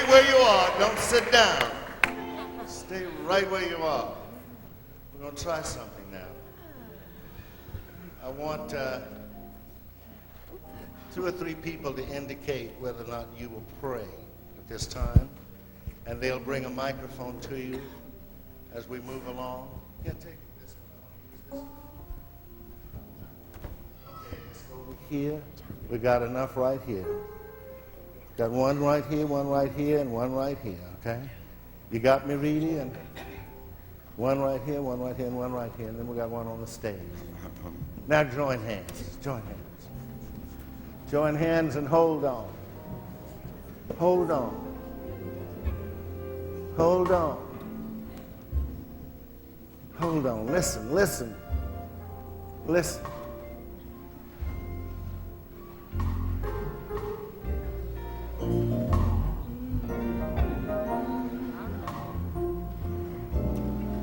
where you are. Don't sit down. Stay right where you are. We're going to try something now. I want 2 or 3 people to indicate whether or not you will pray at this time. And they'll bring a microphone to you as we move along. Yeah, take this one. Okay, let's go over here. We got enough right here. Got one right here, and one right here, okay? You got me, Reedy? And one right here, and one right here, and then we got one on the stage. Now join hands, join hands. Join hands and hold on. Hold on. Hold on. Hold on. Listen, listen. Listen.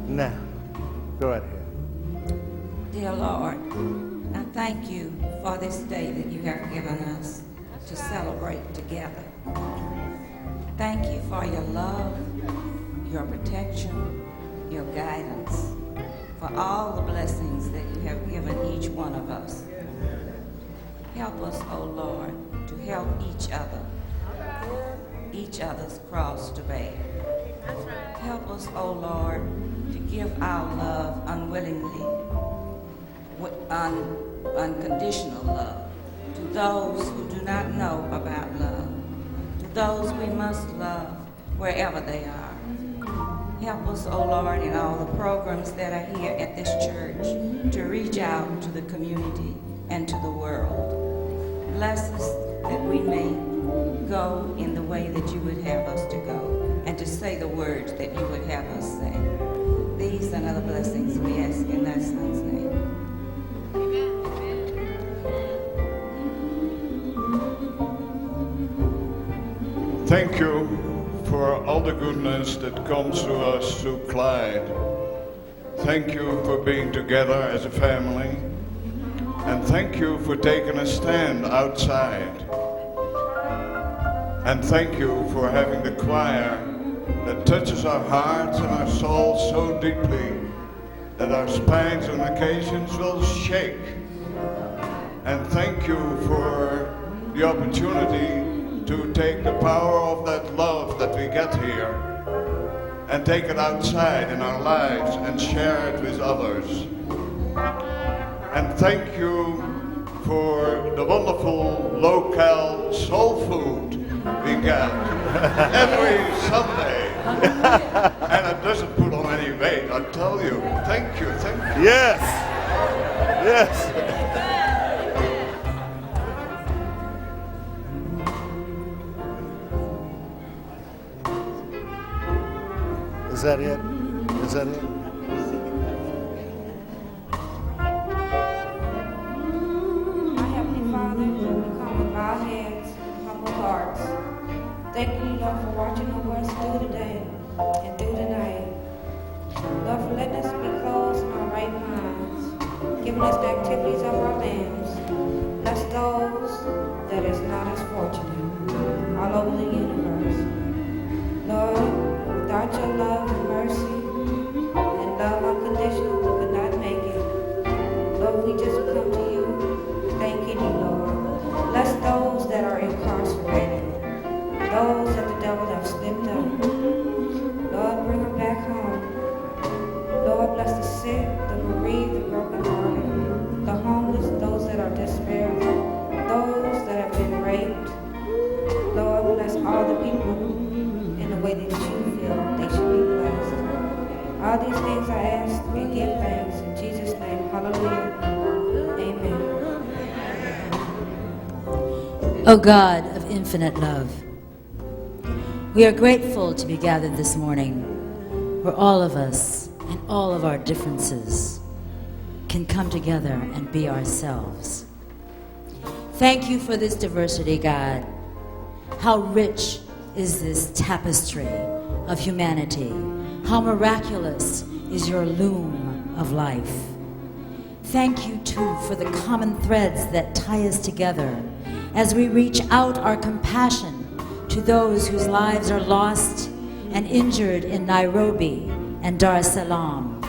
Now, go right ahead. Dear Lord, I thank you for this day that you have given us to celebrate together. Thank you for your love, your protection, your guidance, for all the blessings that you have given each one of us. Help us, O Lord, to help each other's cross to bear. Help us, O Lord, to give our love unwillingly, unconditional love, to those who do not know about love, to those we must love wherever they are. Help us, O Lord, in all the programs that are here at this church to reach out to the community and to the world. Bless us that we may go in the way that you would have us to go and to say the words that you would have us say. These and other blessings we ask in thy Son's name. Thank you for all the goodness that comes to us through Clyde. Thank you for being together as a family. And thank you for taking a stand outside. And thank you for having the choir that touches our hearts and our souls so deeply that our spines on occasions will shake. And thank you for the opportunity to take the power of that love that we get here and take it outside in our lives and share it with others. And thank you for the wonderful local soul food we get every Sunday. And it doesn't put on any weight, I tell you. Thank you, thank you. Yes. Yes. Is that it? Is that it? Our Heavenly Father, we come with bowed heads, humble hearts. Thank you, Lord, for watching over us through the day and through the night. Lord, for letting us be closed in our right minds, giving us the activities of our limbs. Bless those that is not as fortunate all over the universe. Lord, without your love and mercy and love unconditional, we could not make it. Lord, we just come to you, thanking you, Lord. Bless those that are incarcerated, those that the devil have slipped up. Lord, bring them back home. Lord, bless the sick, the bereaved, the brokenhearted, the homeless, those that are despairing, those that have been raped. Lord, bless all the people in the way that you feel they should be blessed. All these things I ask and give thanks in Jesus' name. Hallelujah. Amen. O God of infinite love, we are grateful to be gathered this morning where all of us and all of our differences can come together and be ourselves. Thank you for this diversity, God. How rich is this tapestry of humanity? How miraculous is your loom of life? Thank you, too, for the common threads that tie us together as we reach out our compassion to to those whose lives are lost and injured in Nairobi and Dar es Salaam,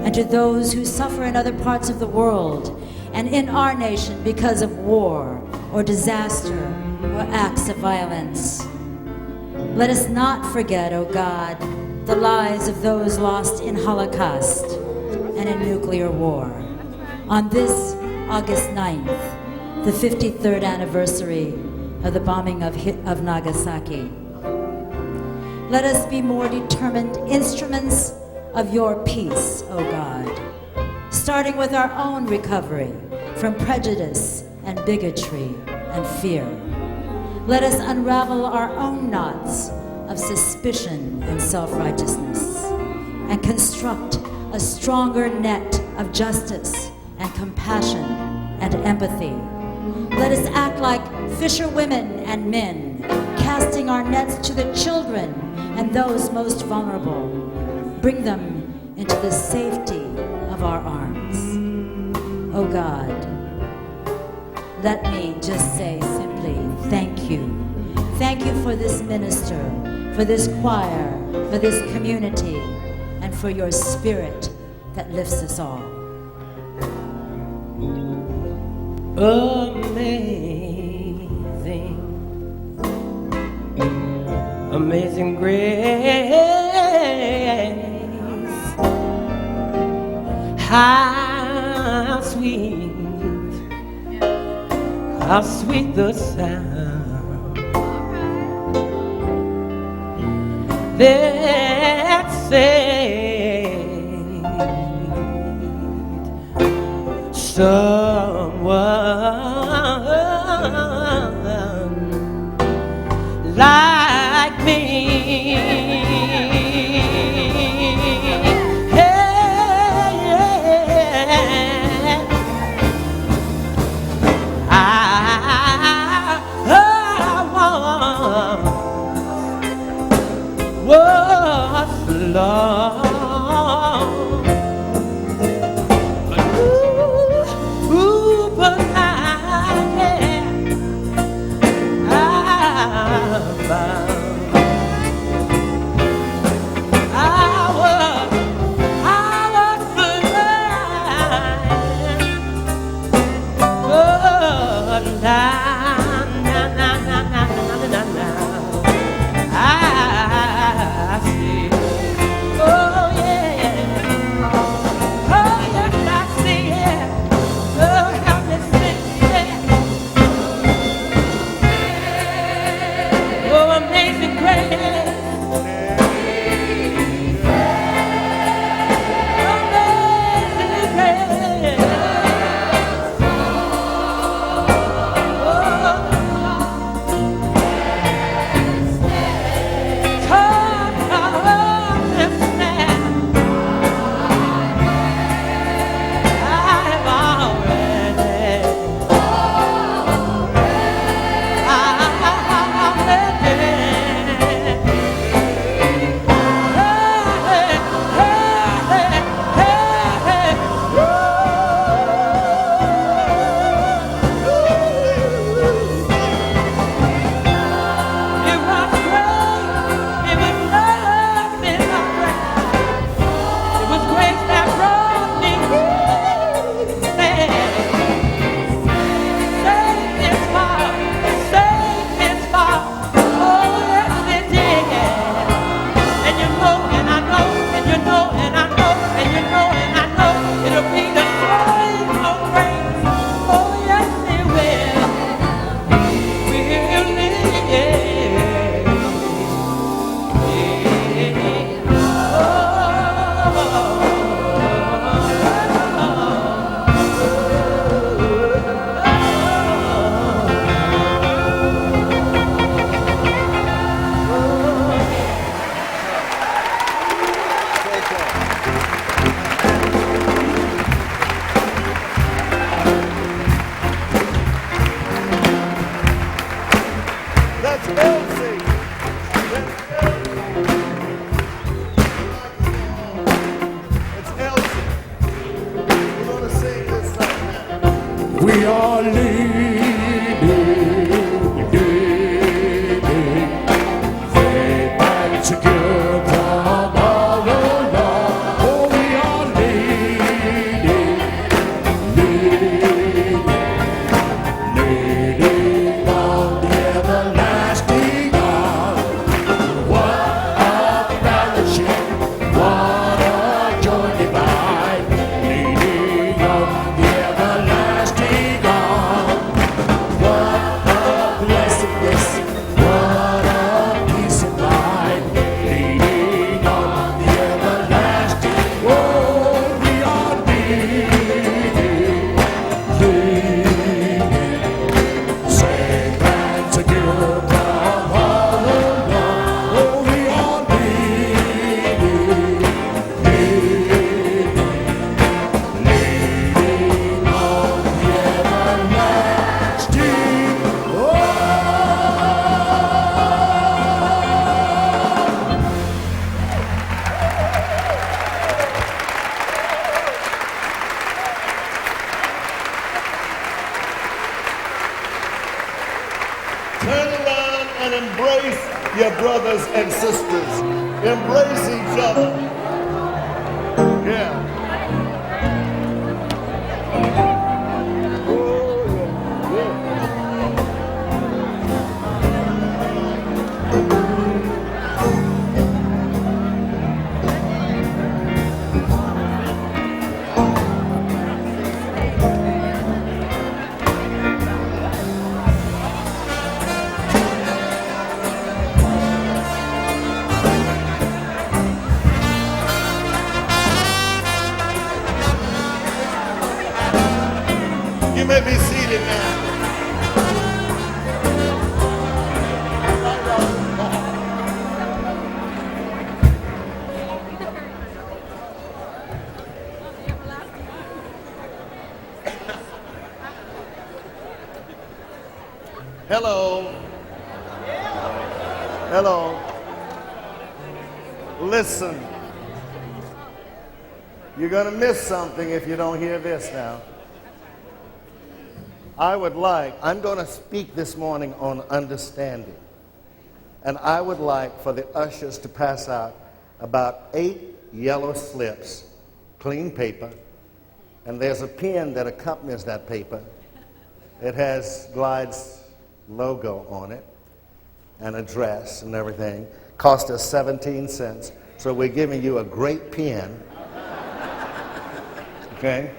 and to those who suffer in other parts of the world and in our nation because of war or disaster or acts of violence. Let us not forget, O God, the lives of those lost in Holocaust and in nuclear war. On this August 9th, the 53rd anniversary of the bombing of Nagasaki, let us be more determined instruments of your peace, O God, starting with our own recovery from prejudice and bigotry and fear. Let us unravel our own knots of suspicion and self-righteousness and construct a stronger net of justice and compassion and empathy. Let us act like fisherwomen and men, casting our nets to the children and those most vulnerable. Bring them into the safety of our arms. Oh God, let me just say simply, thank you. Thank you for this minister, for this choir, for this community, and for your spirit that lifts us all. Amazing, amazing grace, how sweet the sound that saved someone like me. Was long, but I found I was blind, but We are leading. brothers and sisters. Embrace each other. Yeah. You may be seated now. Hello. Hello. Listen. You're going to miss something if you don't hear this now. I'm going to speak this morning on understanding. And I would like for the ushers to pass out about 8 yellow slips, clean paper, and there's a pen that accompanies that paper. It has Glide's logo on it, and address and everything. Cost us 17 cents, so we're giving you a great pen. Okay?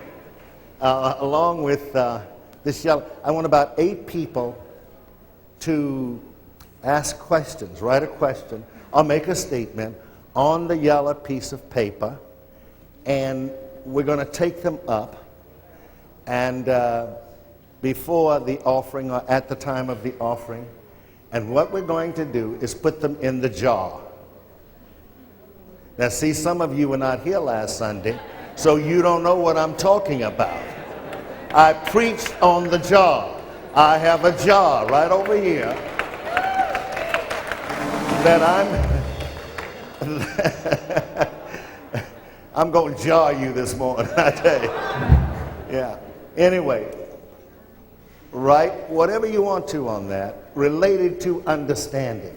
Along with this yellow, I want about 8 people to ask questions, write a question, or make a statement on the yellow piece of paper, and we're going to take them up, and before the offering or at the time of the offering, and what we're going to do is put them in the jar. Now see, some of you were not here last Sunday, so you don't know what I'm talking about. I preached on the jar. I have a jar right over here that I'm going to jar you this morning, I tell you. Yeah. Anyway, write whatever you want to on that related to understanding.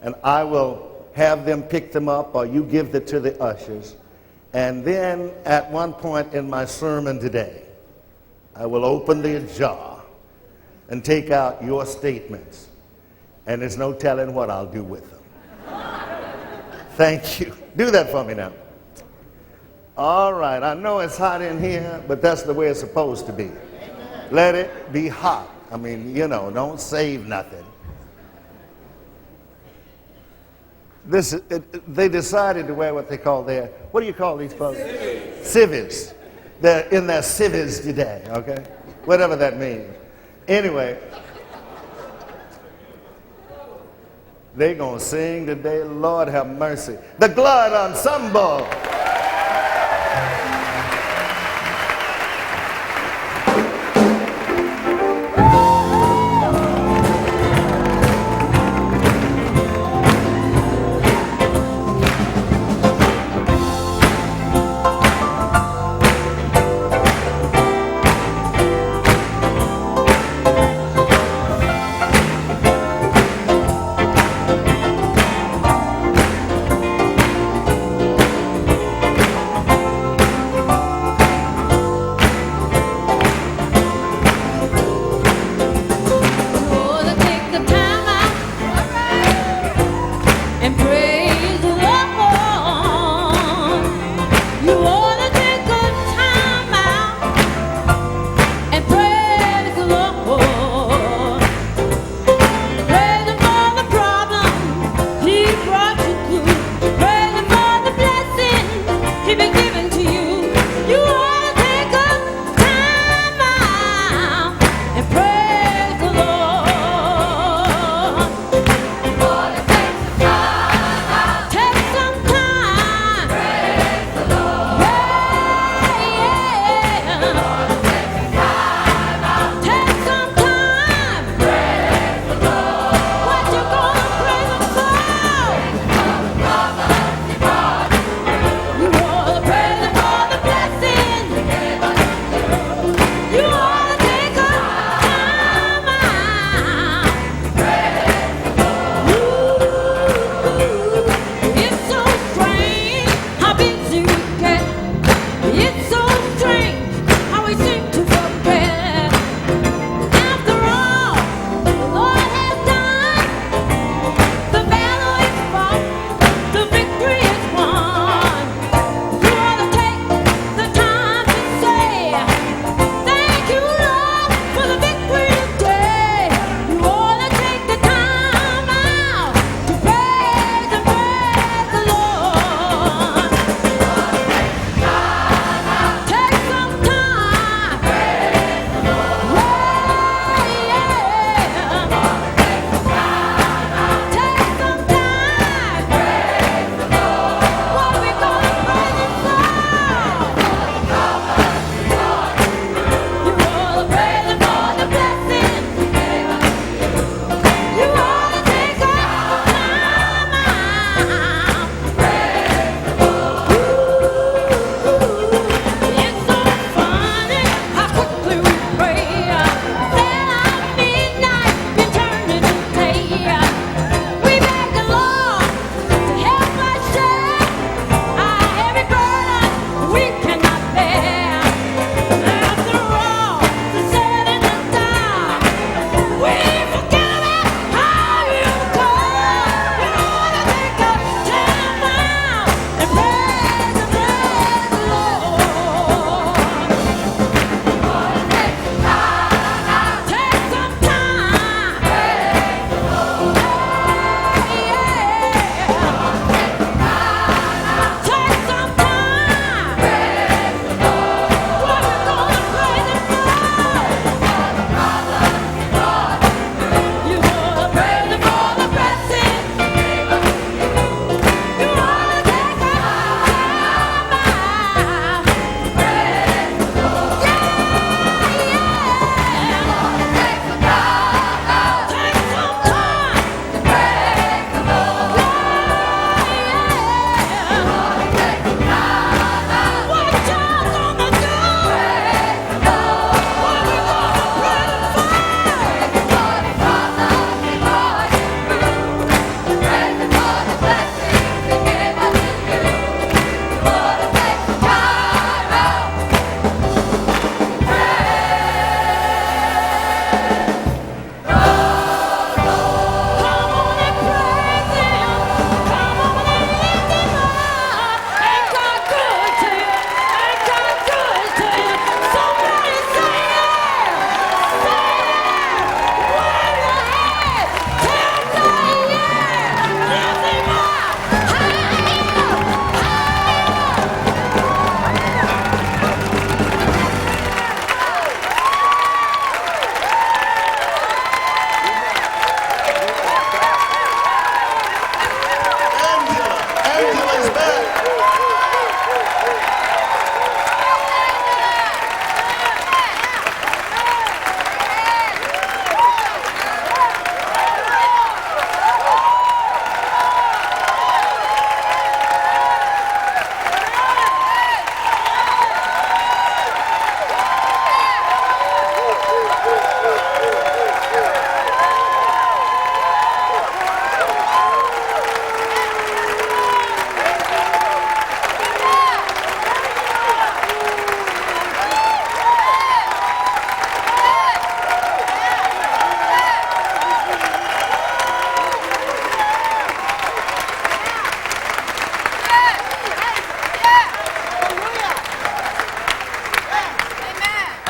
And I will have them pick them up, or you give it to the ushers. And then at one point in my sermon today, I will open the jar and take out your statements. And there's no telling what I'll do with them. Thank you. Do that for me now. All right. I know it's hot in here, but that's the way it's supposed to be. Let it be hot. I mean, you know, don't save nothing. They decided to wear what they call what do you call these folks? Civvies. They're in their civvies today, okay? Whatever that means. Anyway, they're going to sing today, Lord have mercy. The Glad Ensemble.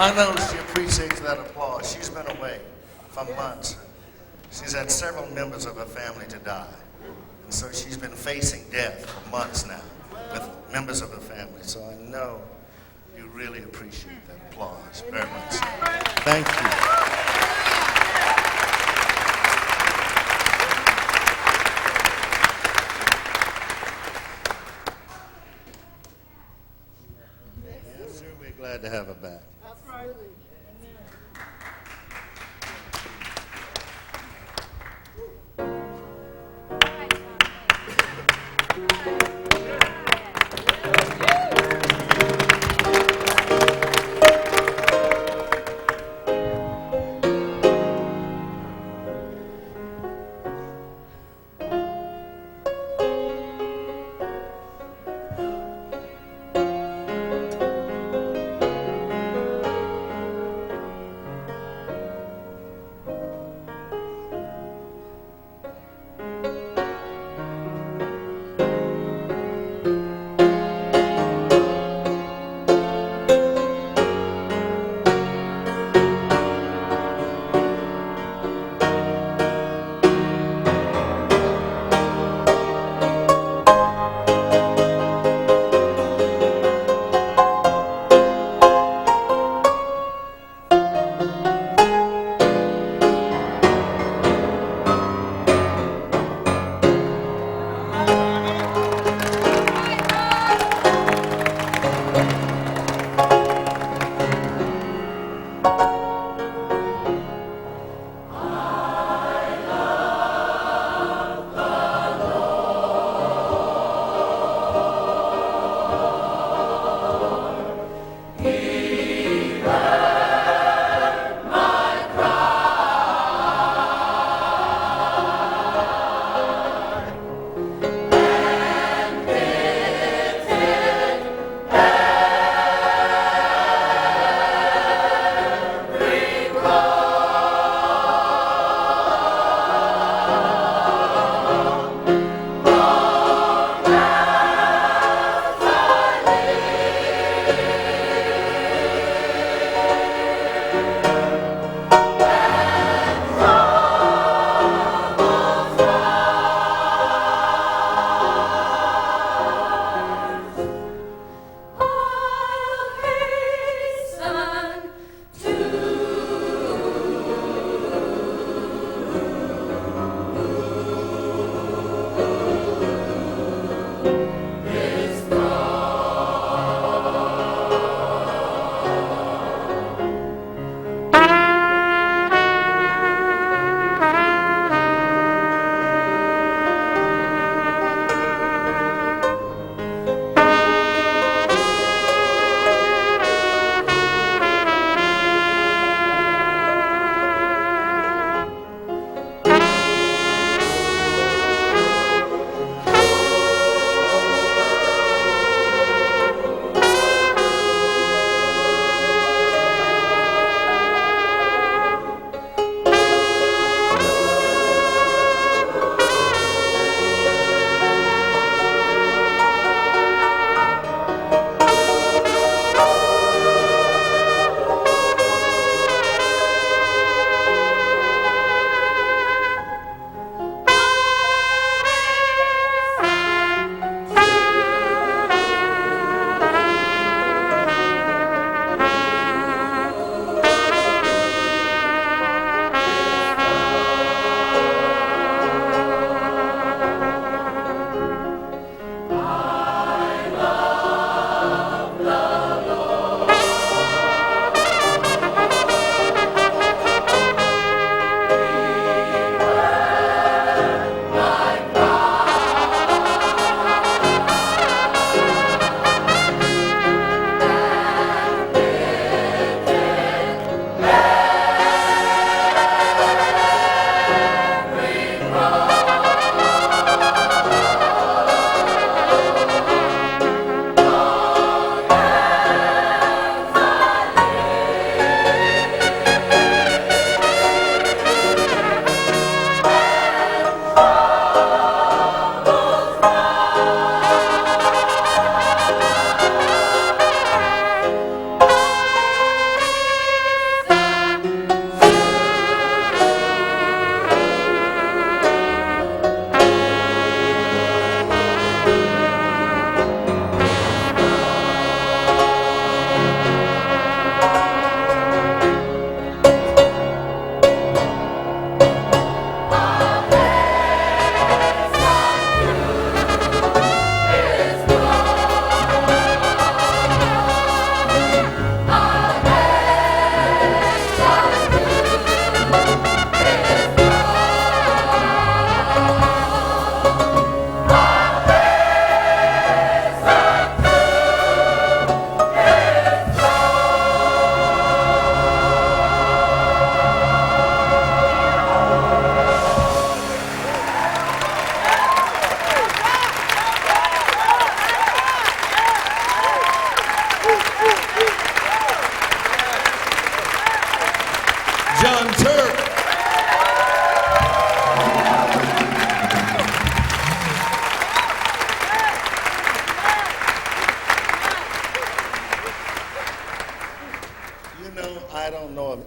I know she appreciates that applause. She's been away for months. She's had several members of her family to die. And so she's been facing death for months now with members of her family. So I know you really appreciate that applause very much. Thank you. Yes, sir, we're glad to have her back.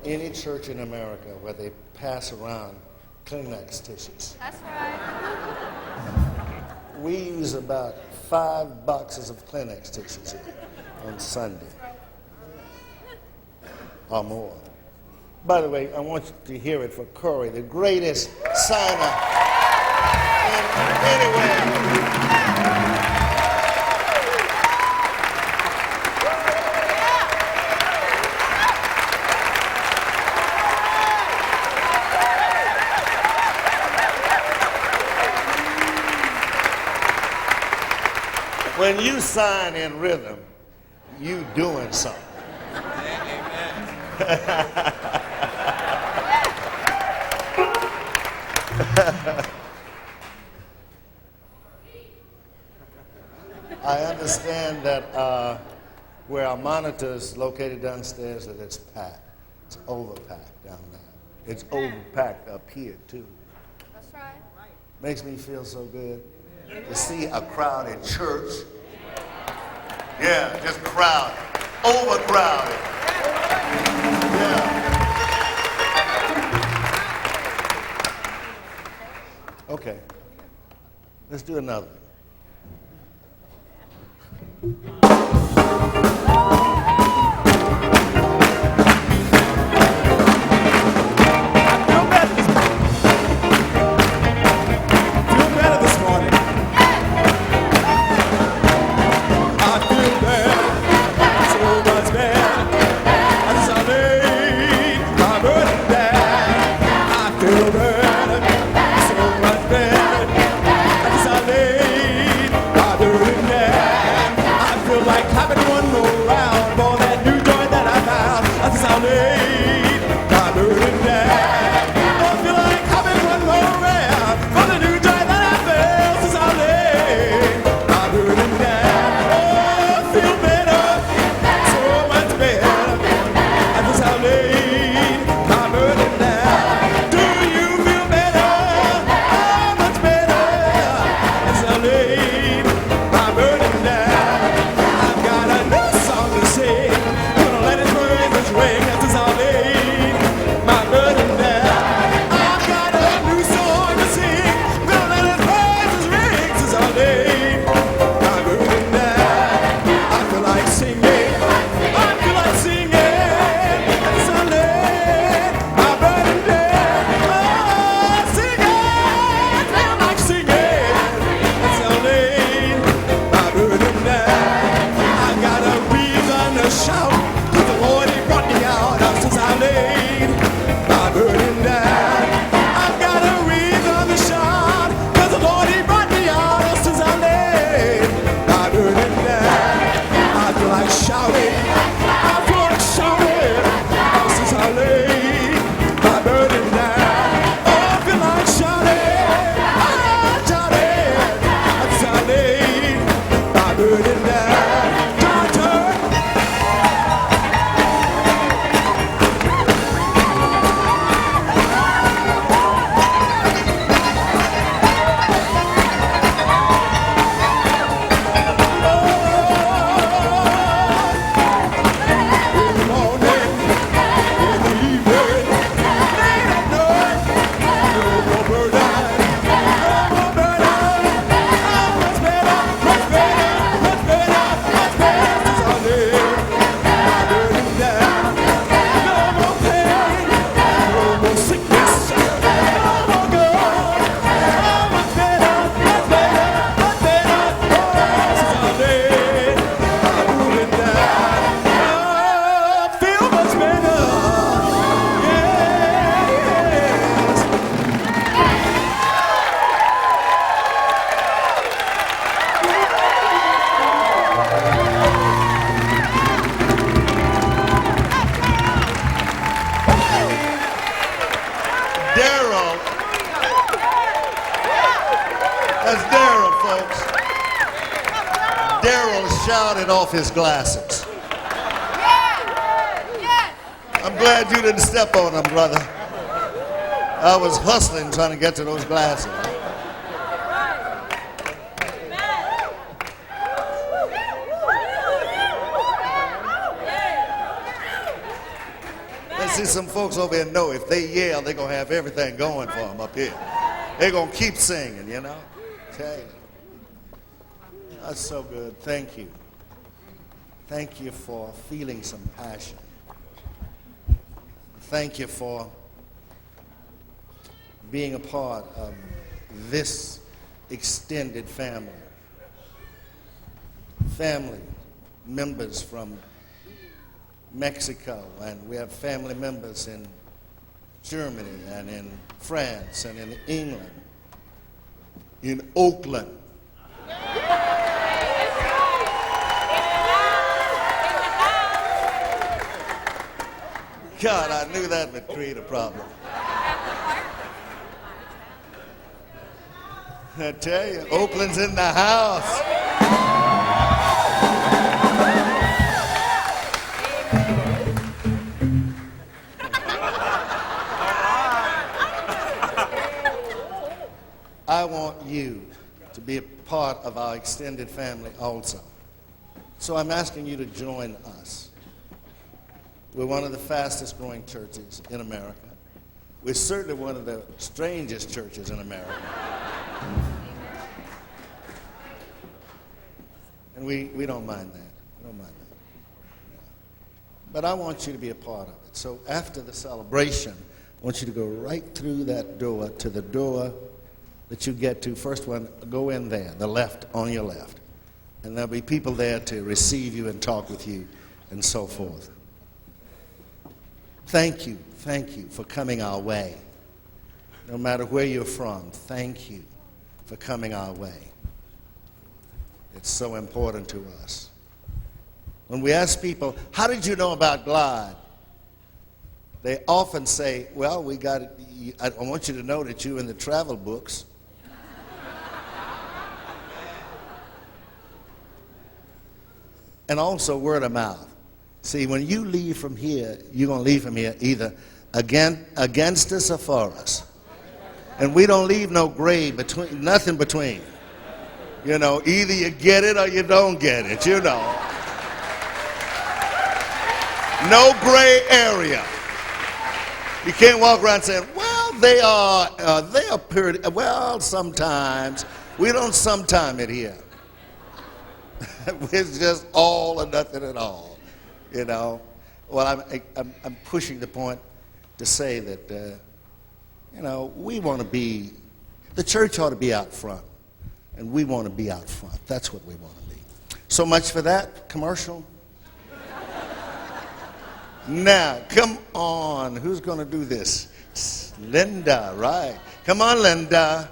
any church in America where they pass around Kleenex tissues. That's right. We use about 5 boxes of Kleenex tissues here on Sunday or more. By the way, I want you to hear it for Corey, the greatest signer anywhere. When you sign in rhythm, you doing something. I understand that where our monitor is located downstairs, that it's packed. It's overpacked down there. It's overpacked up here, too. That's right. Makes me feel so good to see a crowd in church. Yeah, just crowded, overcrowded. Yeah. Okay, let's do another. Off his glasses. I'm glad you didn't step on them, brother. I was hustling trying to get to those glasses. Let's See, some folks over here know if they yell, they're going to have everything going for them up here. They're going to keep singing, you know. Tell you. That's so good. Thank you. Thank you for feeling some passion. Thank you for being a part of this extended family. Family members from Mexico, and we have family members in Germany and in France and in England, in Oakland. God, I knew that would create a problem. I tell you, Oakland's in the house. I want you to be a part of our extended family also. So I'm asking you to join us. We're one of the fastest growing churches in America. We're certainly one of the strangest churches in America. And we don't mind that. We don't mind that. But I want you to be a part of it. So after the celebration, I want you to go right through that door to the door that you get to. First one, go in there, the left, on your left. And there'll be people there to receive you and talk with you and so forth. Thank you for coming our way. No matter where you're from, thank you for coming our way. It's so important to us. When we ask people, how did you know about Glide? They often say, well, I want you to know that you're in the travel books. And also word of mouth. See, when you leave from here, you're going to leave from here either against us or for us. And we don't leave no gray between, nothing between. You know, either you get it or you don't get it, you know. No gray area. You can't walk around saying, well, they are pretty, well, sometimes. We don't sometime it here. It's just all or nothing at all, you know. Well, I'm pushing the point to say that, you know, we want to be, the church ought to be out front, and we want to be out front. That's what we want to be. So much for that commercial. Now, come on. Who's going to do this? It's Linda, right? Come on, Linda.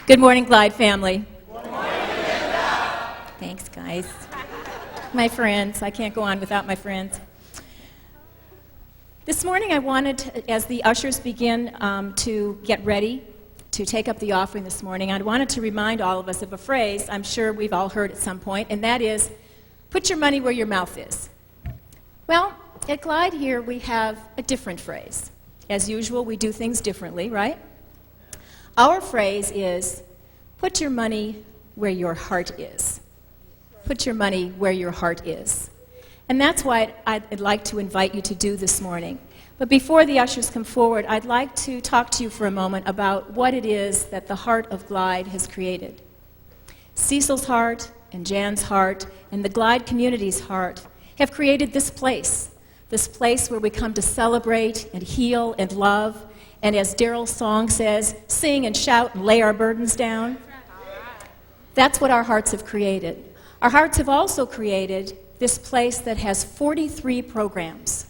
Good morning, Glide family. Good morning, Linda. Thanks, guys. My friends. I can't go on without my friends. This morning I wanted, as the ushers begin to get ready to take up the offering this morning, I wanted to remind all of us of a phrase I'm sure we've all heard at some point, and that is, put your money where your mouth is. Well, at Glide here we have a different phrase. As usual, we do things differently, right? Our phrase is, put your money where your heart is. Put your money where your heart is. And that's what I'd like to invite you to do this morning. But before the ushers come forward, I'd like to talk to you for a moment about what it is that the heart of Glide has created. Cecil's heart and Jan's heart and the Glide community's heart have created this place where we come to celebrate and heal and love, and as Daryl's song says, sing and shout and lay our burdens down. That's what our hearts have created. Our hearts have also created this place that has 43 programs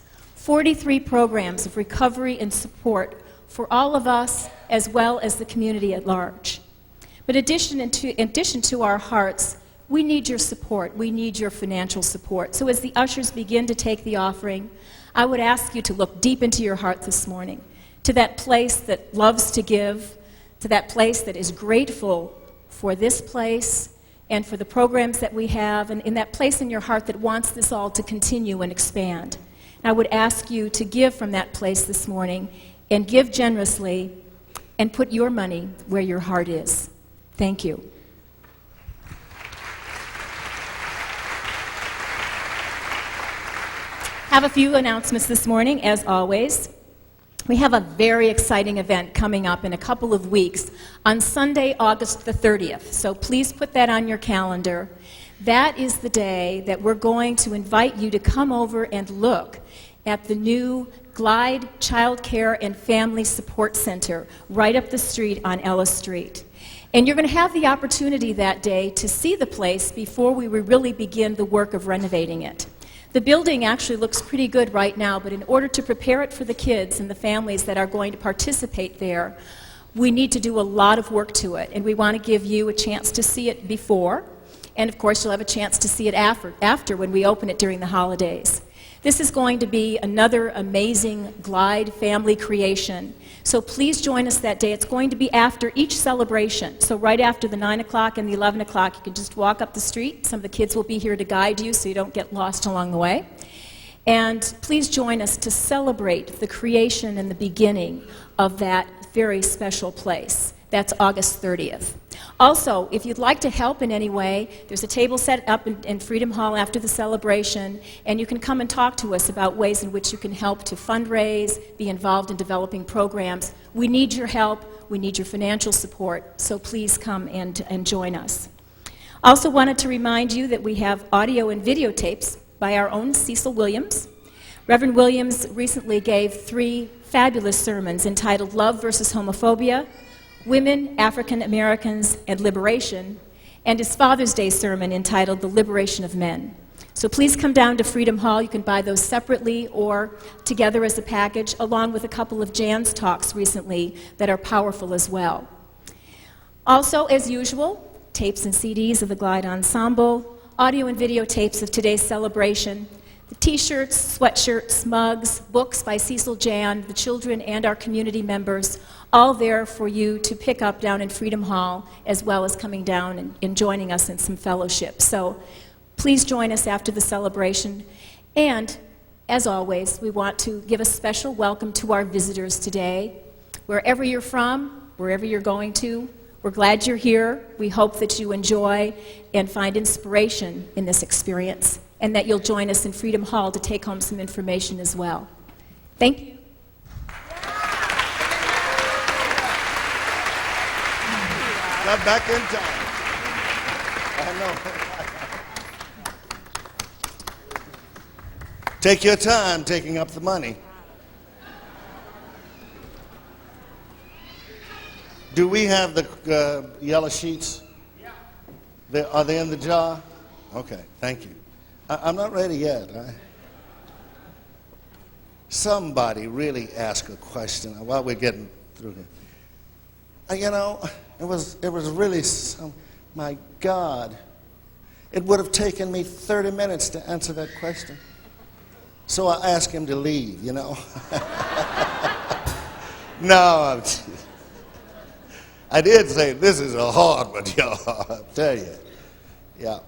of recovery and support for all of us as well as the community at large. But in addition to our hearts, we need your support. We need your financial support. So as the ushers begin to take the offering, I would ask you to look deep into your heart this morning, to that place that loves to give, to that place that is grateful for this place and for the programs that we have, and in that place in your heart that wants this all to continue and expand. And I would ask you to give from that place this morning and give generously and put your money where your heart is. Thank you. Have a few announcements this morning, as always. We have a very exciting event coming up in a couple of weeks on Sunday, August the 30th. So please put that on your calendar. That is the day that we're going to invite you to come over and look at the new Glide Child Care and Family Support Center right up the street on Ellis Street. And you're going to have the opportunity that day to see the place before we really begin the work of renovating it. The building actually looks pretty good right now, but in order to prepare it for the kids and the families that are going to participate there, we need to do a lot of work to it, and we want to give you a chance to see it before, and of course you'll have a chance to see it after when we open it during the holidays. This is going to be another amazing Glide family creation. So please join us that day. It's going to be after each celebration. So right after the 9 o'clock and the 11 o'clock, you can just walk up the street. Some of the kids will be here to guide you so you don't get lost along the way. And please join us to celebrate the creation and the beginning of that very special place. That's August 30th. Also, if you'd like to help in any way, there's a table set up in Freedom Hall after the celebration, and you can come and talk to us about ways in which you can help to fundraise, be involved in developing programs. We need your help. We need your financial support, so please come and join us. Also wanted to remind you that we have audio and videotapes by our own Cecil Williams. Reverend Williams recently gave 3 fabulous sermons entitled Love versus Homophobia, Women, African Americans, and Liberation, and his Father's Day sermon entitled The Liberation of Men. So please come down to Freedom Hall. You can buy those separately or together as a package, along with a couple of Jan's talks recently that are powerful as well. Also, as usual, tapes and CDs of the Glide Ensemble, audio and video tapes of today's celebration, the t-shirts, sweatshirts, mugs, books by Cecil Jan, the children and our community members, all there for you to pick up down in Freedom Hall, as well as coming down and joining us in some fellowship. So please join us after the celebration. And as always, we want to give a special welcome to our visitors today. Wherever you're from, wherever you're going to, we're glad you're here. We hope that you enjoy and find inspiration in this experience, and that you'll join us in Freedom Hall to take home some information as well. Thank you. Got back in time. I know. Take your time taking up the money. Do we have the yellow sheets? Are they in the jar? Okay, thank you. I'm not ready yet. Somebody really asked a question while we're getting through here. You know, it was really my God. It would have taken me 30 minutes to answer that question. So I asked him to leave, you know. No, I did say this is a hard one, y'all. I'll tell you. Yeah.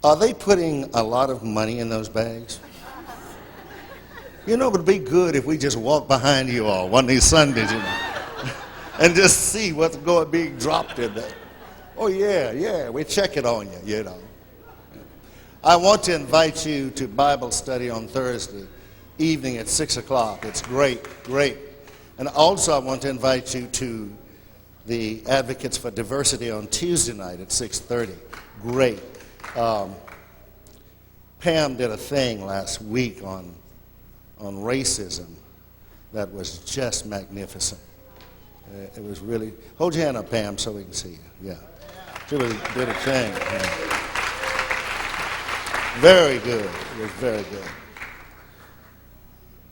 Are they putting a lot of money in those bags? You know, it would be good if we just walked behind you all one of these Sundays, you know, and just see what's being dropped in there. Oh, yeah, we check it on you, you know. I want to invite you to Bible study on Thursday evening at 6 o'clock. It's great. And also I want to invite you to the Advocates for Diversity on Tuesday night at 6:30. Great. Pam did a thing last week on racism that was just magnificent. It was really, hold your hand up, Pam, so we can see you. Yeah. She really did a thing. Yeah. Very good. It was very good.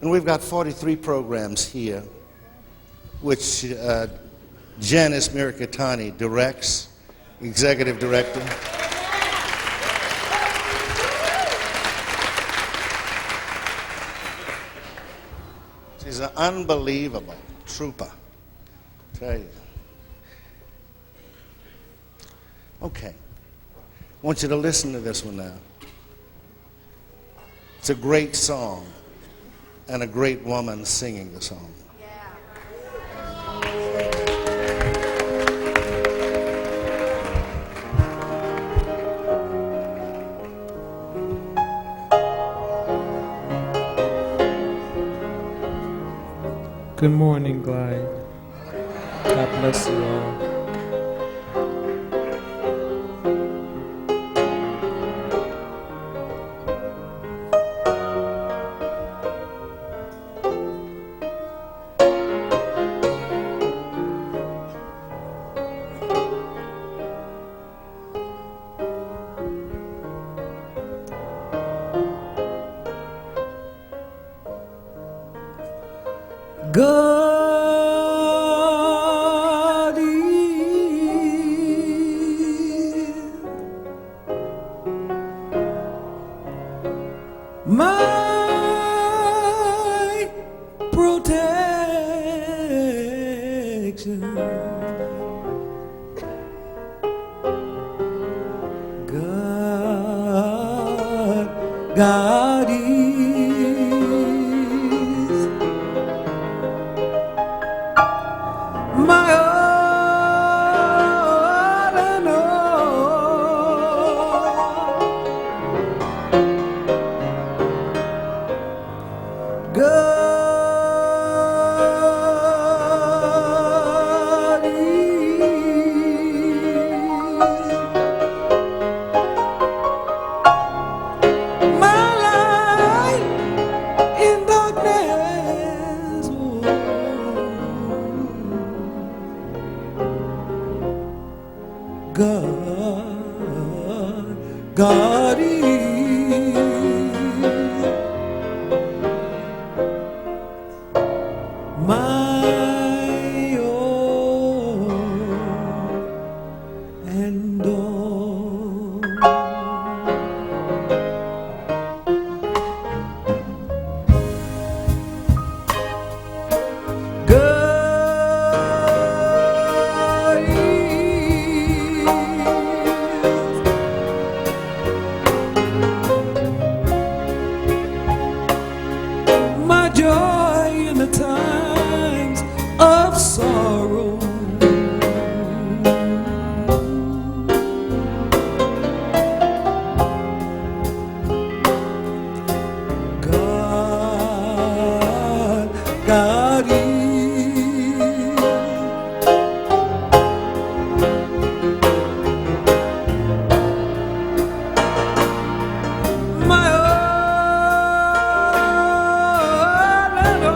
And we've got 43 programs here, which Janice Mirikatani directs, executive director. She's an unbelievable trooper, I tell you. Okay, I want you to listen to this one now. It's a great song and a great woman singing the song. Good morning, Glide. God bless you all. God is my protection. God is my all and all. God is my light in darkness. God is my all and all. God is my joy in the times of sorrow. God is my all and all.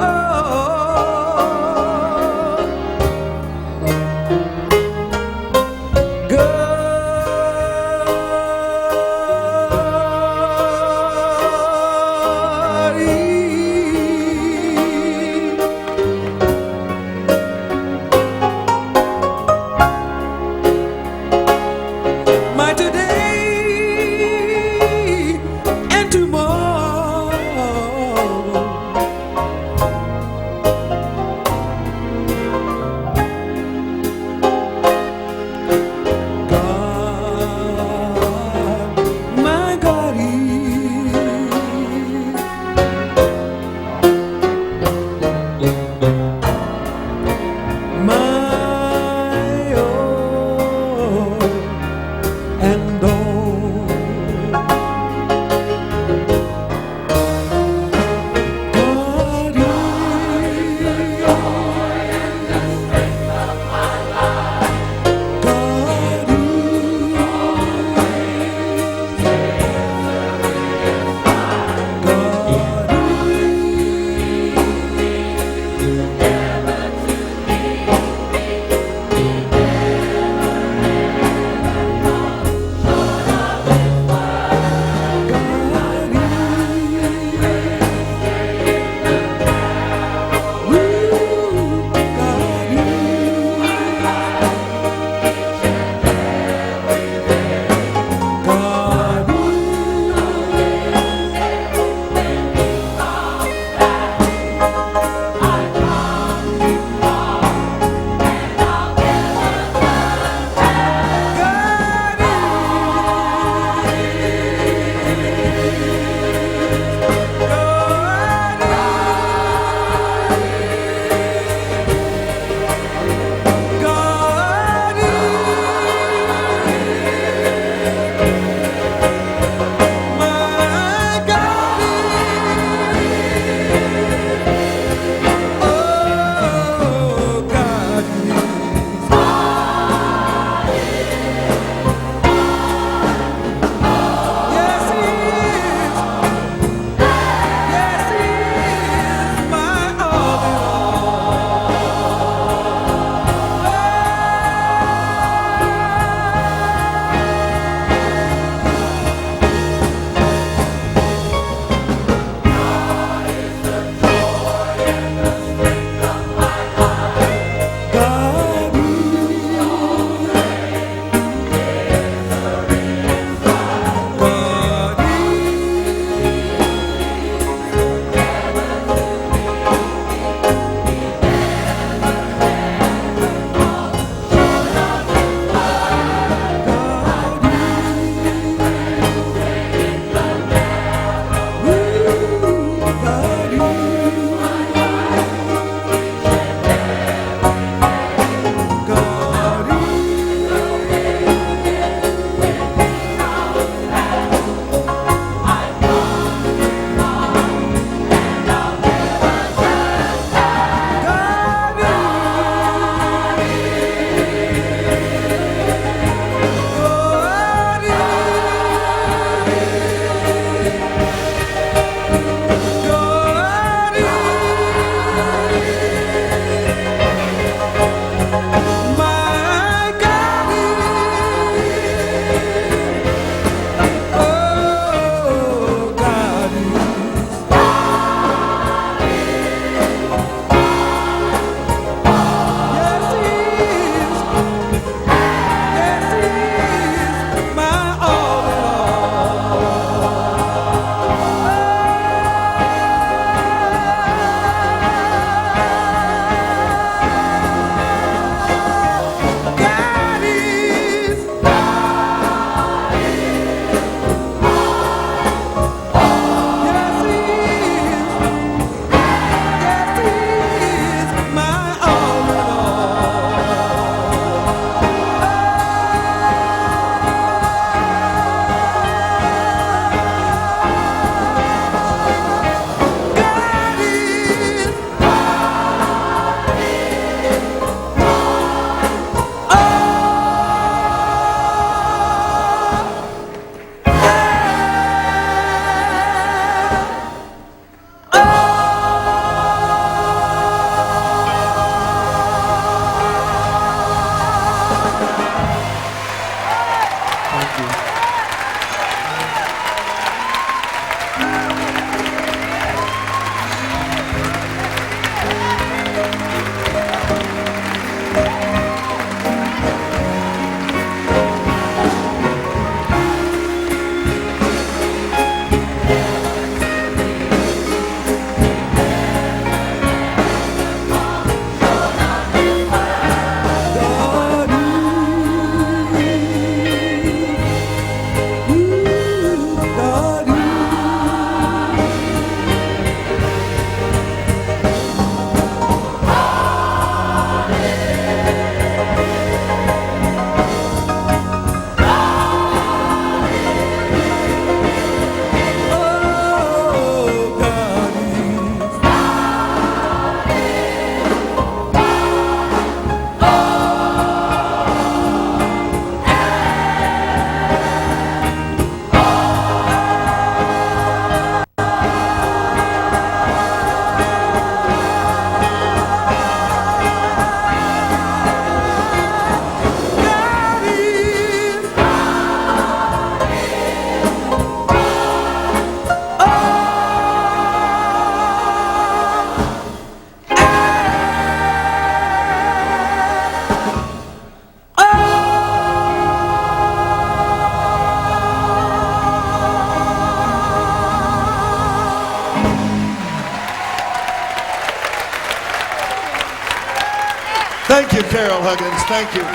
Thank you, Carol Huggins. Thank you.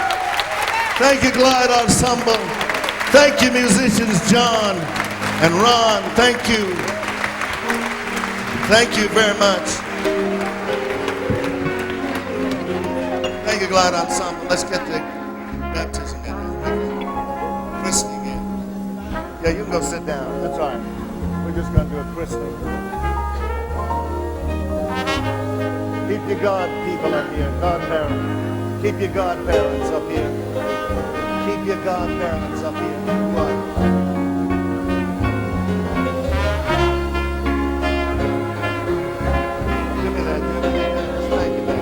Thank you, Glide Ensemble. Thank you, musicians John and Ron. Thank you. Thank you very much. Thank you, Glide Ensemble. Let's get the baptism in. Christening in. Yeah, you can go sit down. That's all right. We're just going to do a christening. Keep your God people up here, godparents. Keep your godparents up here. Keep your godparents up here. What? Give me that. Thank you, thank you.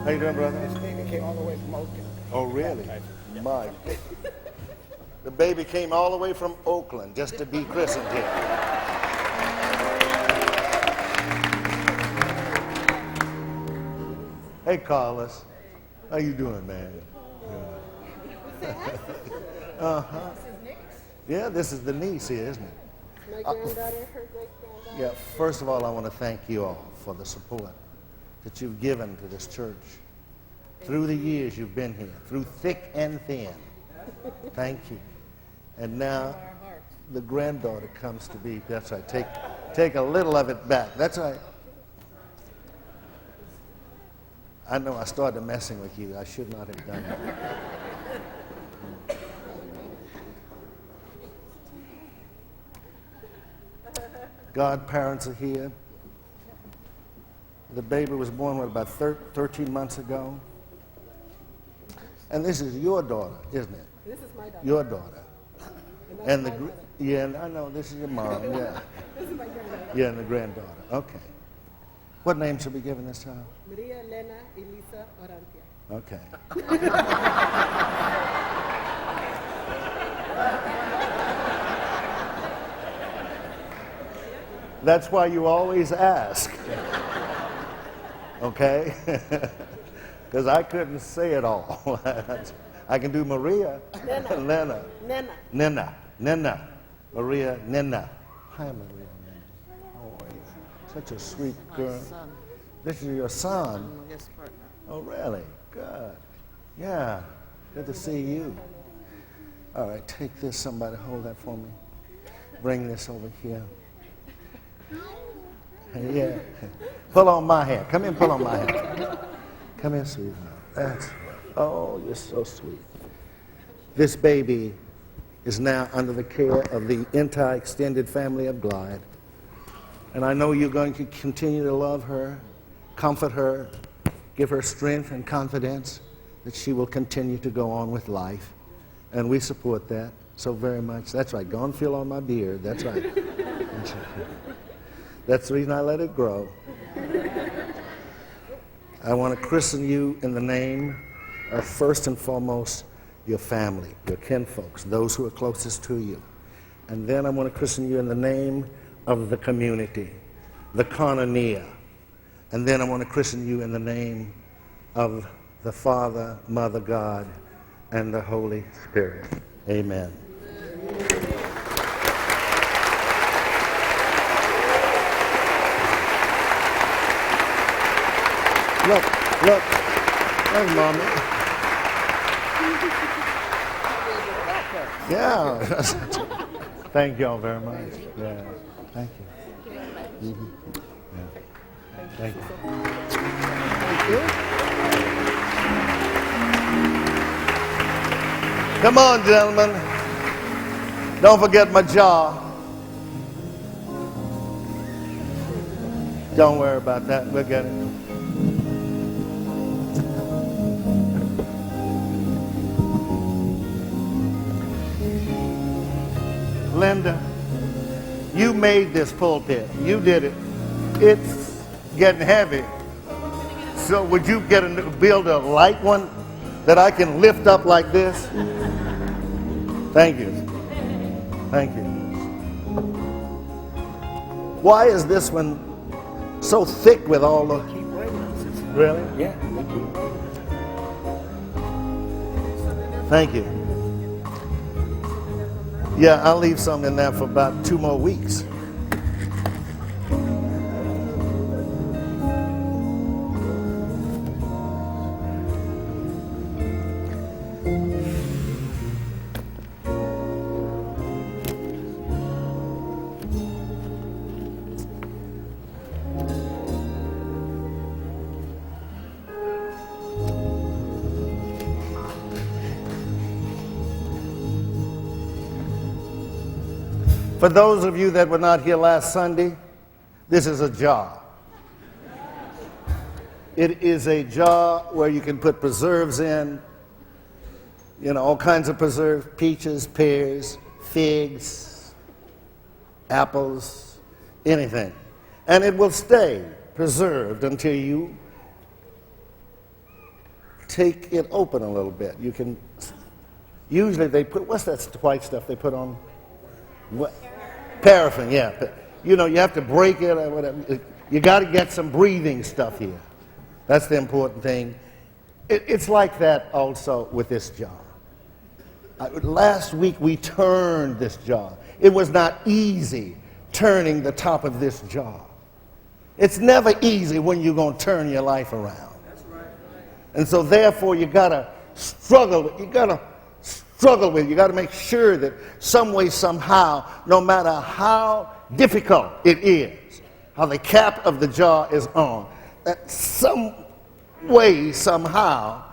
How you doing, brother? This baby came all the way from Oakland. Oh, really? My. The baby came all the way from Oakland just to be christened here. Hey, Carlos. How you doing, man? Uh-huh. Yeah, this is the niece here, isn't it? My granddaughter, her great-granddaughter. Yeah, first of all, I want to thank you all for the support that you've given to this church. Through the years you've been here, through thick and thin. Thank you. And now the granddaughter comes to be, that's right, take a little of it back. That's right. I know I started messing with you. I should not have done that. Godparents are here. The baby was born, what, about 13 months ago? And this is your daughter, isn't it? This is my daughter. Your daughter. And And that's yeah, I know, this is your mom, yeah. This is my granddaughter. Yeah, and the granddaughter, okay. What name should be given this child? Maria Elena Elisa Orantia. Okay. That's why you always ask. Okay? Because I couldn't say it all. I can do Maria. Nena. Nena. Maria Nena. Hi, Maria Nena. Oh, such a sweet girl. This is your son? Yes, partner. Oh, really? Good. Yeah. Good to see you. All right, take this. Somebody hold that for me. Bring this over here. Yeah. Pull on my hair. Come here and pull on my hair. Come here, sweetheart. Oh, you're so sweet. This baby is now under the care of the entire extended family of Glide. And I know you're going to continue to love her, comfort her, give her strength and confidence that she will continue to go on with life. And we support that so very much. That's right. Go and feel on my beard. That's right. That's right. That's the reason I let it grow. I want to christen you in the name of, first and foremost, your family, your kinfolks, those who are closest to you. And then I want to christen you in the name of the community, the koinonia. And then I want to christen you in the name of the Father, Mother God, and the Holy Spirit. Amen. Look. Hey, Mommy. Yeah. Thank y'all very much. Yeah. Thank you. Mm-hmm. Yeah. Thank you. Come on, gentlemen. Don't forget my jaw. Don't worry about that. We'll get it. Linda, you made this pulpit. You did it. It's getting heavy. So would you build a light one that I can lift up like this? Thank you. Thank you. Why is this one so thick with all the... Really? Yeah, thank you. Thank you. Yeah, I'll leave some in there for about 2 more weeks. For those of you that were not here last Sunday, this is a jar. It is a jar where you can put preserves in, you know, all kinds of preserves, peaches, pears, figs, apples, anything. And it will stay preserved until you take it open a little bit. You can, usually they put, what's that white stuff they put on? What? Paraffin, yeah. You know, you have to break it or whatever. You got to get some breathing stuff here. That's the important thing. It's like that also with this jar. Last week we turned this jar. It was not easy turning the top of this jar. It's never easy when you're going to turn your life around. And so therefore you got to struggle. You got to struggle with. You got to make sure that some way, somehow, no matter how difficult it is, how the cap of the jar is on, that some way, somehow,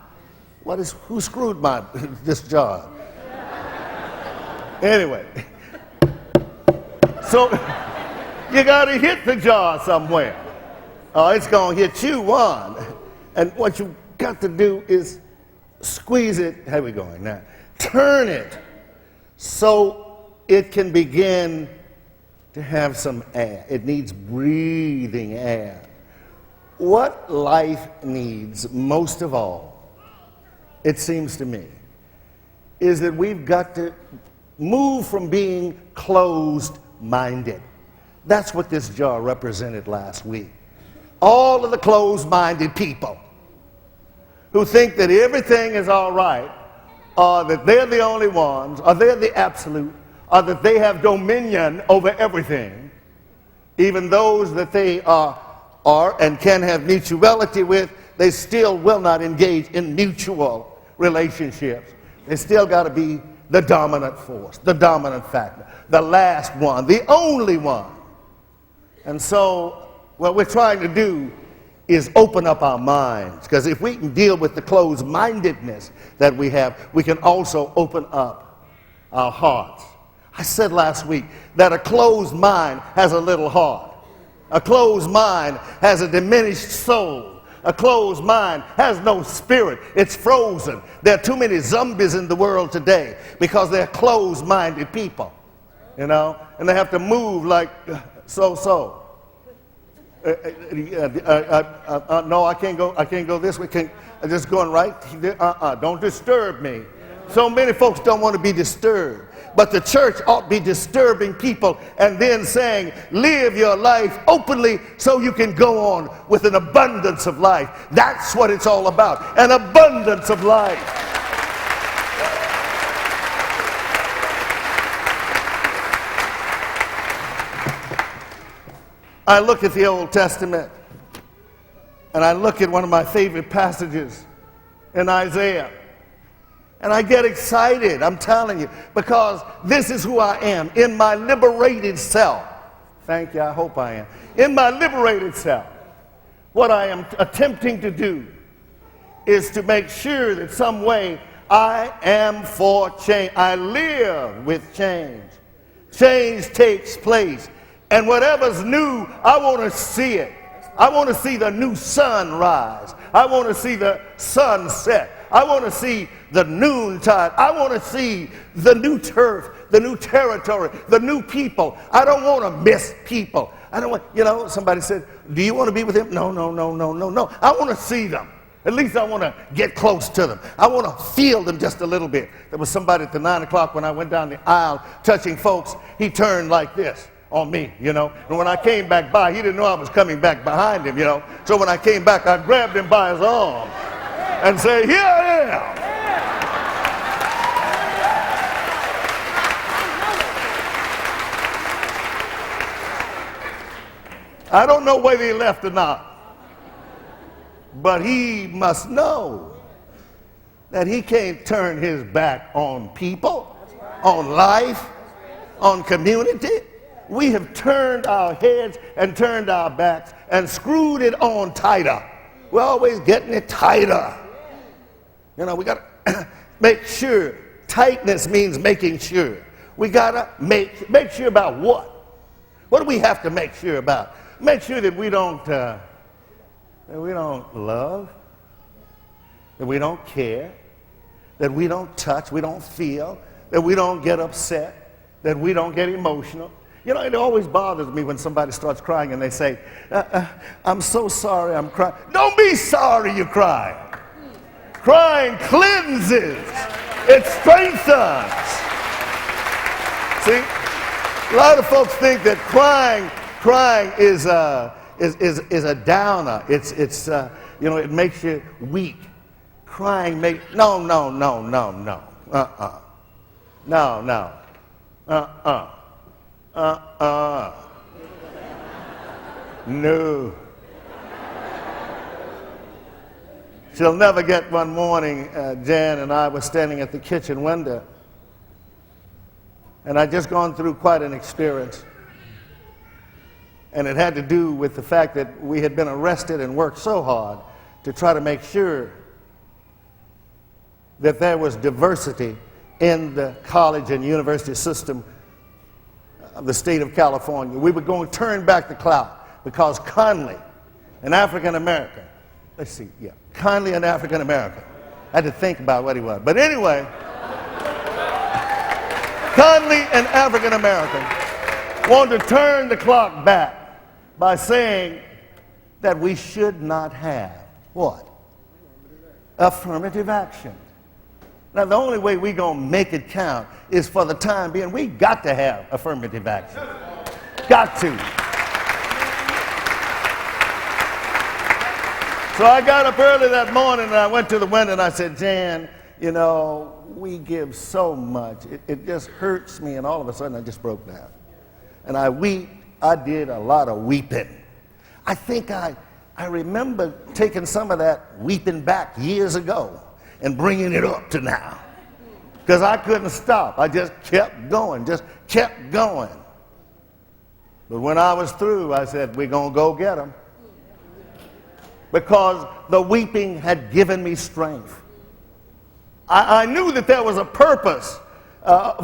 who screwed this jar? Anyway, so you got to hit the jar somewhere. It's going to hit you one. And what you got to do is squeeze it. How are we going now? Turn it so it can begin to have some air. It needs breathing air. What life needs most of all, it seems to me, is that we've got to move from being closed-minded. That's what this jar represented last week. All of the closed-minded people who think that everything is all right, or that they're the only ones, or they're the absolute, or that they have dominion over everything, even those that they are and can have mutuality with, they still will not engage in mutual relationships. They still got to be the dominant force, the dominant factor, the last one, the only one. And so what we're trying to do is open up our minds, because if we can deal with the closed-mindedness that we have, we can also open up our hearts. I said last week that a closed mind has a little heart. A closed mind has a diminished soul. A closed mind has no spirit. It's frozen. There are too many zombies in the world today because they're closed-minded people, you know, and they have to move like so. No, I can't go this way. I'm just going right. Don't disturb me. So many folks don't want to be disturbed. But the church ought to be disturbing people and then saying, live your life openly so you can go on with an abundance of life. That's what it's all about, an abundance of life. I look at the Old Testament and I look at one of my favorite passages in Isaiah. And I get excited, I'm telling you, because this is who I am in my liberated self. Thank you, I hope I am. In my liberated self, what I am attempting to do is to make sure that some way I am for change. I live with change. Change takes place. And whatever's new, I want to see it. I want to see the new sun rise. I want to see the sun set. I want to see the noontide. I want to see the new turf, the new territory, the new people. I don't want to miss people. I don't want, you know, somebody said, do you want to be with him? No. I want to see them. At least I want to get close to them. I want to feel them just a little bit. There was somebody at the 9 o'clock when I went down the aisle touching folks. He turned like this. on me, you know. And when I came back by, he didn't know I was coming back behind him, you know. So when I came back, I grabbed him by his arm and said, here I am. I don't know whether he left or not, but he must know that he can't turn his back on people, on life, on community. We have turned our heads and turned our backs and screwed it on tighter. We're always getting it tighter. You know, we got to make sure. Tightness means making sure. We got to make sure about what? What do we have to make sure about? Make sure that we don't love, that we don't care, that we don't touch, we don't feel, that we don't get upset, that we don't get emotional. You know, it always bothers me when somebody starts crying and they say, I'm so sorry I'm crying. Don't be sorry you're crying. Crying cleanses. It strengthens. See, a lot of folks think that crying is a downer. It's you know, it makes you weak. Crying makes no. No. She'll never get one morning, Jan and I were standing at the kitchen window, and I'd just gone through quite an experience. And it had to do with the fact that we had been arrested and worked so hard to try to make sure that there was diversity in the college and university system of the state of California. We were going to turn back the clock because Conley, an African American, Conley, an African American. I had to think about what he was. But anyway, Conley, an African American, wanted to turn the clock back by saying that we should not have what? Affirmative action. Now, the only way we're going to make it count is for the time being. We got to have affirmative action. Got to. So I got up early that morning and I went to the window and I said, Jan, you know, we give so much. It just hurts me, and all of a sudden I just broke down. And I weep. I did a lot of weeping. I think I remember taking some of that weeping back years ago and bringing it up to now. Because I couldn't stop. I just kept going, But when I was through, I said, we're going to go get them. Because the weeping had given me strength. I knew that there was a purpose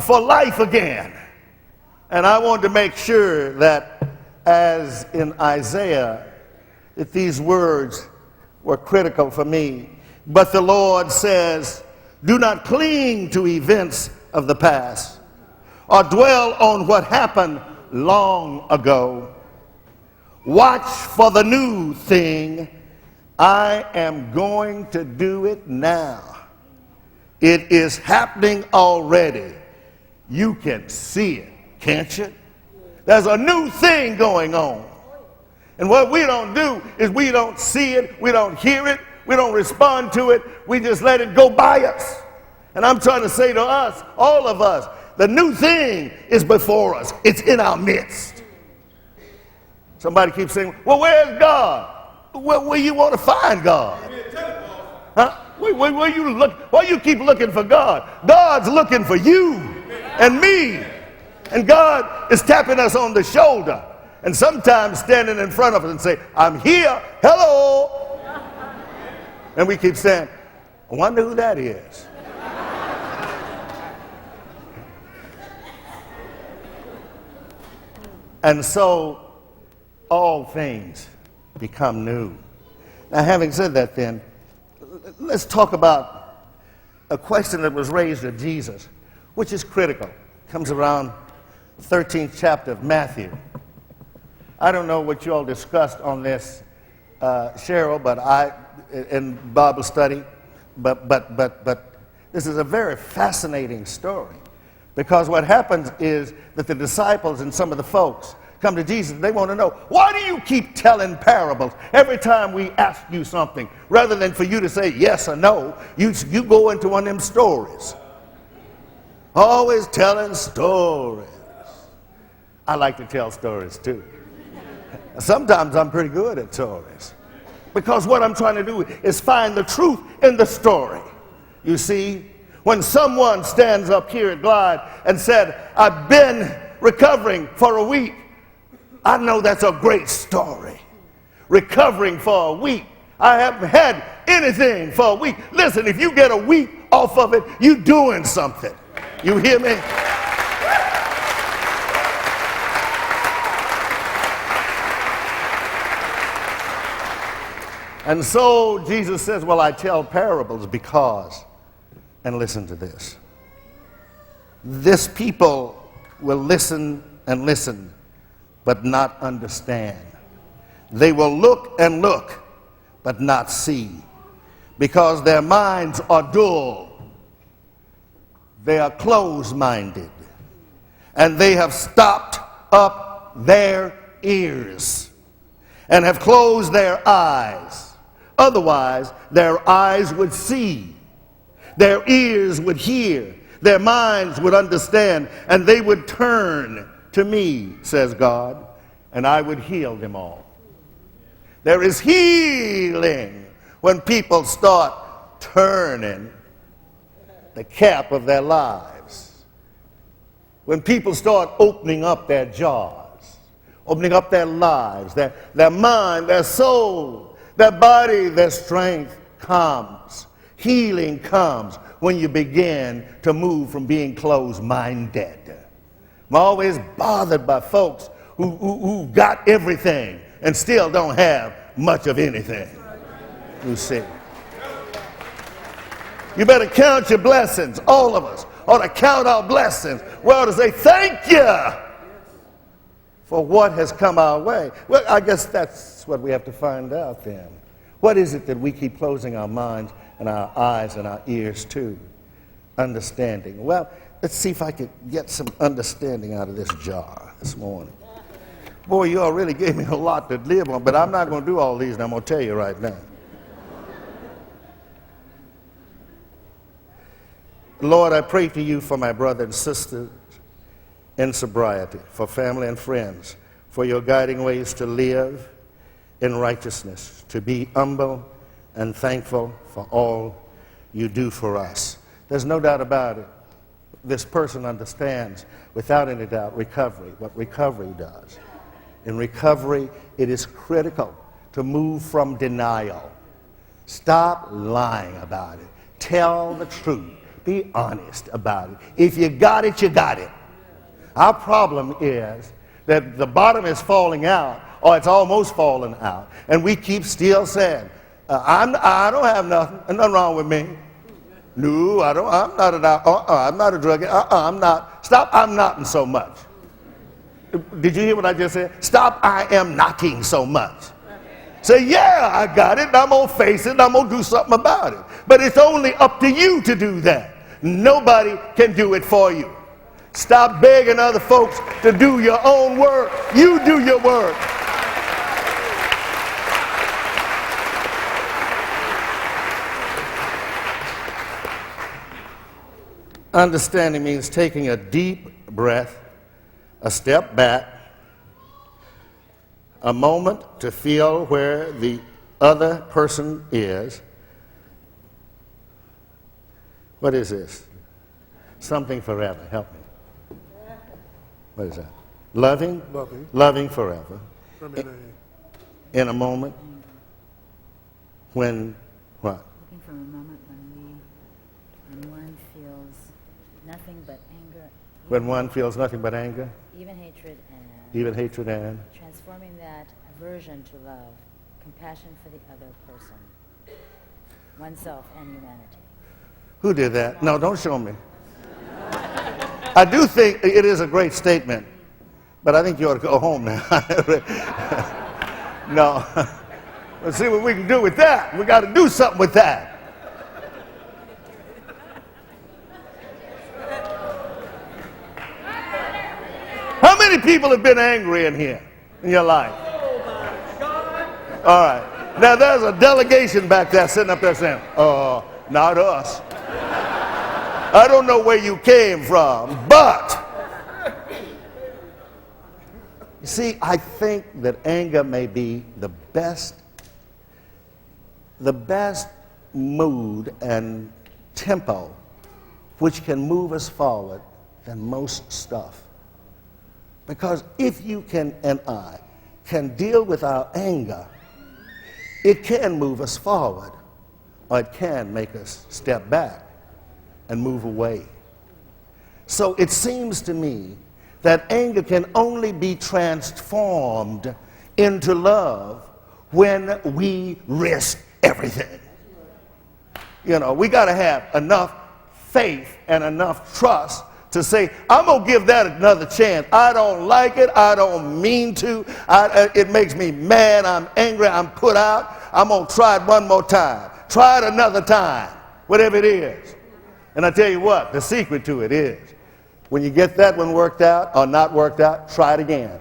for life again. And I wanted to make sure that, as in Isaiah, that these words were critical for me. But the Lord says, do not cling to events of the past or dwell on what happened long ago. Watch for the new thing. I am going to do it now. It is happening already. You can see it, can't you? There's a new thing going on. And what we don't do is we don't see it, we don't hear it, we don't respond to it, we just let it go by us. And I'm trying to say to us, all of us, the new thing is before us. It's in our midst. Somebody keeps saying, well, where's God? Where you want to find God? Huh? Where you look? Why you keep looking for God? God's looking for you and me. And God is tapping us on the shoulder and sometimes standing in front of us and say, I'm here, hello. And we keep saying, I wonder who that is. And so all things become new. Now, having said that, then, let's talk about a question that was raised of Jesus, which is critical. It comes around the 13th chapter of Matthew. I don't know what you all discussed on this, Cheryl, but in Bible study, but this is a very fascinating story, because what happens is that the disciples and some of the folks come to Jesus. They want to know, why do you keep telling parables every time we ask you something? Rather than for you to say yes or no, you go into one of them stories. Always telling stories. I like to tell stories too. Sometimes I'm pretty good at stories. Because what I'm trying to do is find the truth in the story. You see, when someone stands up here at Glide and said, I've been recovering for a week, I know that's a great story. Recovering for a week. I haven't had anything for a week. Listen, if you get a week off of it, you're doing something. You hear me? And so Jesus says, well, I tell parables because, and listen to this. This people will listen and listen, but not understand. They will look and look, but not see, because their minds are dull. They are closed-minded, and they have stopped up their ears and have closed their eyes. Otherwise, their eyes would see, their ears would hear, their minds would understand, and they would turn to me, says God, and I would heal them all. There is healing when people start turning the cap of their lives. When people start opening up their jars, opening up their lives, their mind, their soul, their body, their strength comes. Healing comes when you begin to move from being closed-minded. I'm always bothered by folks who got everything and still don't have much of anything. You see. You better count your blessings. All of us ought to count our blessings. We ought to say, thank you for what has come our way. Well, I guess that's what we have to find out then. What is it that we keep closing our minds and our eyes and our ears to? Understanding. Well, let's see if I could get some understanding out of this jar this morning. Boy, you all really gave me a lot to live on, but I'm not going to do all these, and I'm going to tell you right now. Lord, I pray to you for my brothers and sisters in sobriety, for family and friends, for your guiding ways to live in righteousness, to be humble and thankful for all you do for us. There's no doubt about it. This person understands, without any doubt, recovery, what recovery does. In recovery, it is critical to move from denial. Stop lying about it. Tell the truth. Be honest about it. If you got it, you got it. Our problem is that the bottom is falling out, or it's almost falling out, and we keep still saying, I don't have nothing wrong with me. No, I don't. I'm not a druggie. I'm not. Stop. I'm notting so much. Did you hear what I just said? Stop. I am knocking so much. Say, yeah, I got it. I'm gonna face it. I'm gonna do something about it. But it's only up to you to do that. Nobody can do it for you. Stop begging other folks to do your own work. You do your work. Understanding means taking a deep breath, a step back, a moment to feel where the other person is. What is this? Something forever. Help me. What is that? Loving? Loving forever. In a moment when what? Looking for a moment when one feels nothing but anger. When one feels nothing but anger? Even hatred and Transforming that aversion to love, compassion for the other person, oneself and humanity. Who did that? No, don't show me. I do think it is a great statement, but I think you ought to go home now. No. Let's see what we can do with that. We got to do something with that. How many many people have been angry in here in your life? All right. Now, there's a delegation back there sitting up there saying, not us. I don't know where you came from, but you see, I think that anger may be the best mood and tempo which can move us forward than most stuff. Because if you can and I can deal with our anger, it can move us forward, or it can make us step back and move away. So it seems to me that anger can only be transformed into love when we risk everything. You know, we got to have enough faith and enough trust to say, I'm going to give that another chance. I don't like it. I don't mean to. It makes me mad. I'm angry. I'm put out. I'm going to try it one more time. Try it another time, whatever it is. And I tell you what, the secret to it is, when you get that one worked out or not worked out, try it again.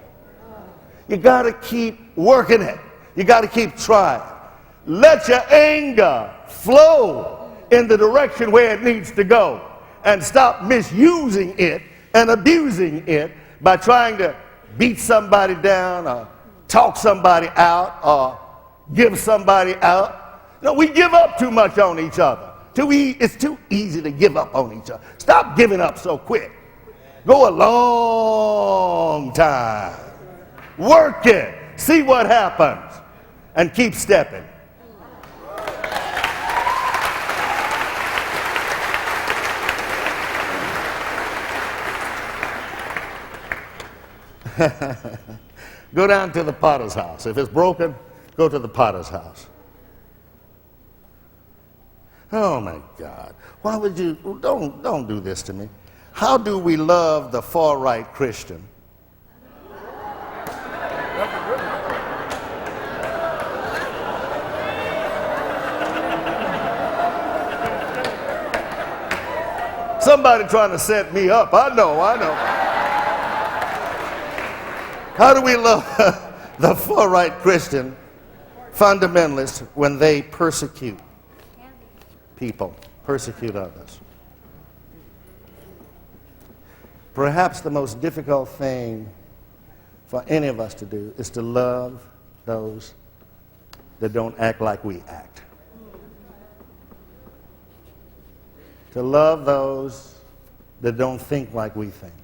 You got to keep working it. You got to keep trying. Let your anger flow in the direction where it needs to go, and stop misusing it and abusing it by trying to beat somebody down or talk somebody out or give somebody out. No, we give up too much on each other. It's too easy to give up on each other. Stop giving up so quick. Go a long time. Work it. See what happens. And keep stepping. Go down to the potter's house. If it's broken, go to the potter's house. Oh my God. Why would you, don't do this to me. How do we love the far-right Christian? Somebody trying to set me up. I know. How do we love the far-right Christian fundamentalists when they persecute people, persecute others? Perhaps the most difficult thing for any of us to do is to love those that don't act like we act. To love those that don't think like we think.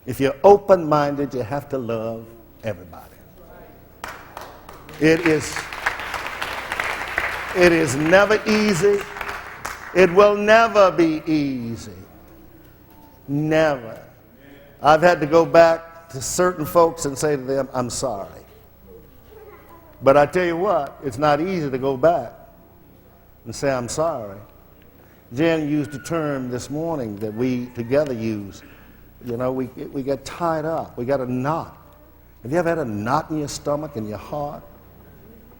If you're open-minded, you have to love everybody. It is never easy. It will never be easy. Never. I've had to go back to certain folks and say to them, I'm sorry. But I tell you what, it's not easy to go back and say, I'm sorry. Jen used a term this morning that we together use. You know, we get tied up. We got a knot. Have you ever had a knot in your stomach and your heart?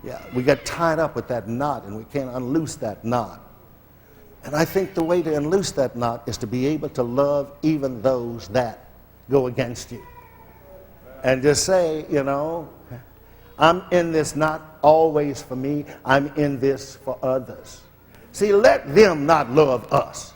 Yeah, we get tied up with that knot and we can't unloose that knot. And I think the way to unloose that knot is to be able to love even those that go against you. And just say, you know, I'm in this not always for me. I'm in this for others. See, let them not love us.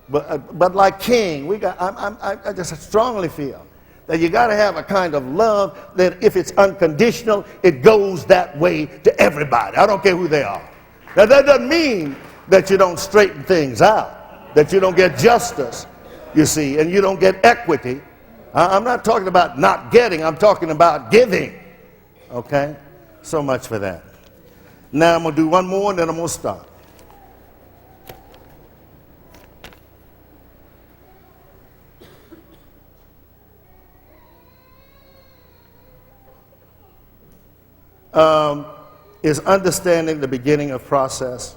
But like King, I just strongly feel that you got to have a kind of love that if it's unconditional, it goes that way to everybody. I don't care who they are. Now, that doesn't mean that you don't straighten things out, that you don't get justice, you see, and you don't get equity. I'm not talking about not getting, I'm talking about giving. Okay? So much for that. Now I'm going to do one more and then I'm going to stop. Is understanding the beginning of process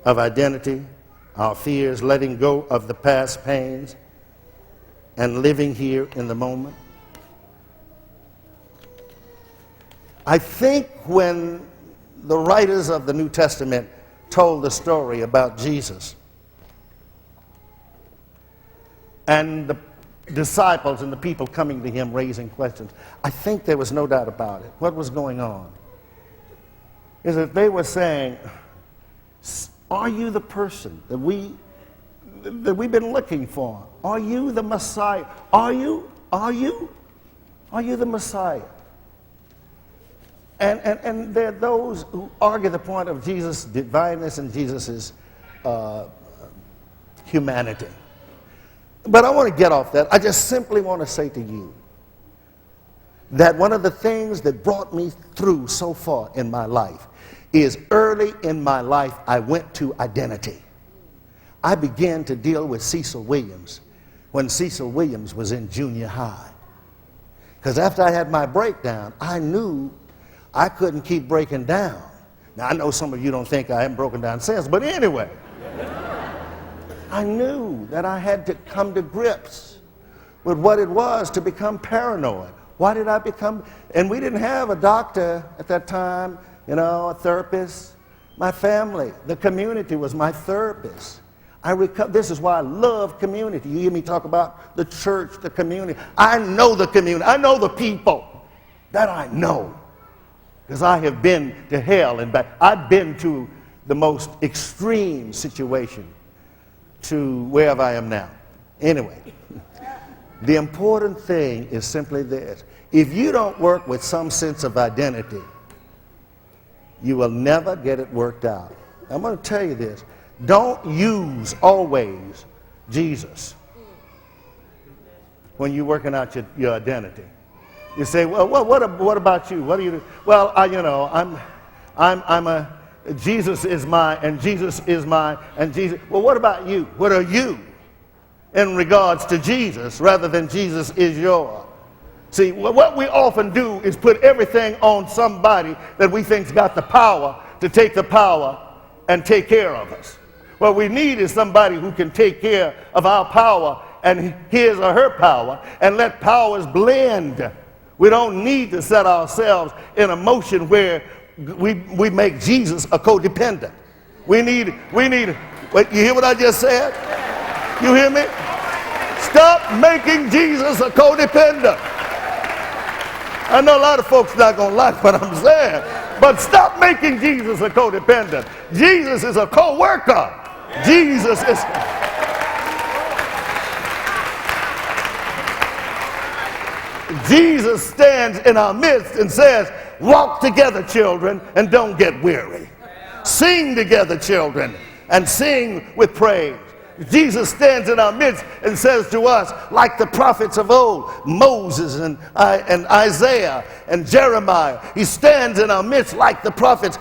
of identity, our fears, letting go of the past pains, and living here in the moment. I think when the writers of the New Testament told the story about Jesus, and disciples and the people coming to him raising questions. I think there was no doubt about it. What was going on is that they were saying, are you the person that we've been looking for? Are you the Messiah? Are you the Messiah? And there are those who argue the point of Jesus' divineness and Jesus' humanity. But I want to get off that. I just simply want to say to you that one of the things that brought me through so far in my life is early in my life I went to identity. I began to deal with Cecil Williams when Cecil Williams was in junior high. Because after I had my breakdown, I knew I couldn't keep breaking down. Now, I know some of you don't think I haven't broken down since, but anyway, I knew that I had to come to grips with what it was to become paranoid. Why did I become, and we didn't have a doctor at that time, you know, a therapist. My family, the community was my therapist. This is why I love community. You hear me talk about the church, the community. I know the community. I know the people that I know. Because I have been to hell and back. I've been to the most extreme situation to wherever I am now. Anyway, the important thing is simply this. If you don't work with some sense of identity, you will never get it worked out. I'm going to tell you this. Don't use always Jesus when you're working out your identity. You say, well, what about you? What do you do? Well, I'm a Jesus is mine, and Jesus is mine, and Jesus. Well, what about you? What are you in regards to Jesus rather than Jesus is yours? See, what we often do is put everything on somebody that we think's got the power to take the power and take care of us. What we need is somebody who can take care of our power and his or her power and let powers blend. We don't need to set ourselves in a motion where we make Jesus a codependent. We need, wait, you hear what I just said? You hear me? Stop making Jesus a codependent. I know a lot of folks not going to like what I'm saying, but stop making Jesus a codependent. Jesus is a co-worker. Jesus is... Jesus stands in our midst and says, walk together, children, and don't get weary. Sing together, children, and sing with praise. Jesus stands in our midst and says to us, like the prophets of old, Moses and Isaiah and Jeremiah, he stands in our midst like the prophets.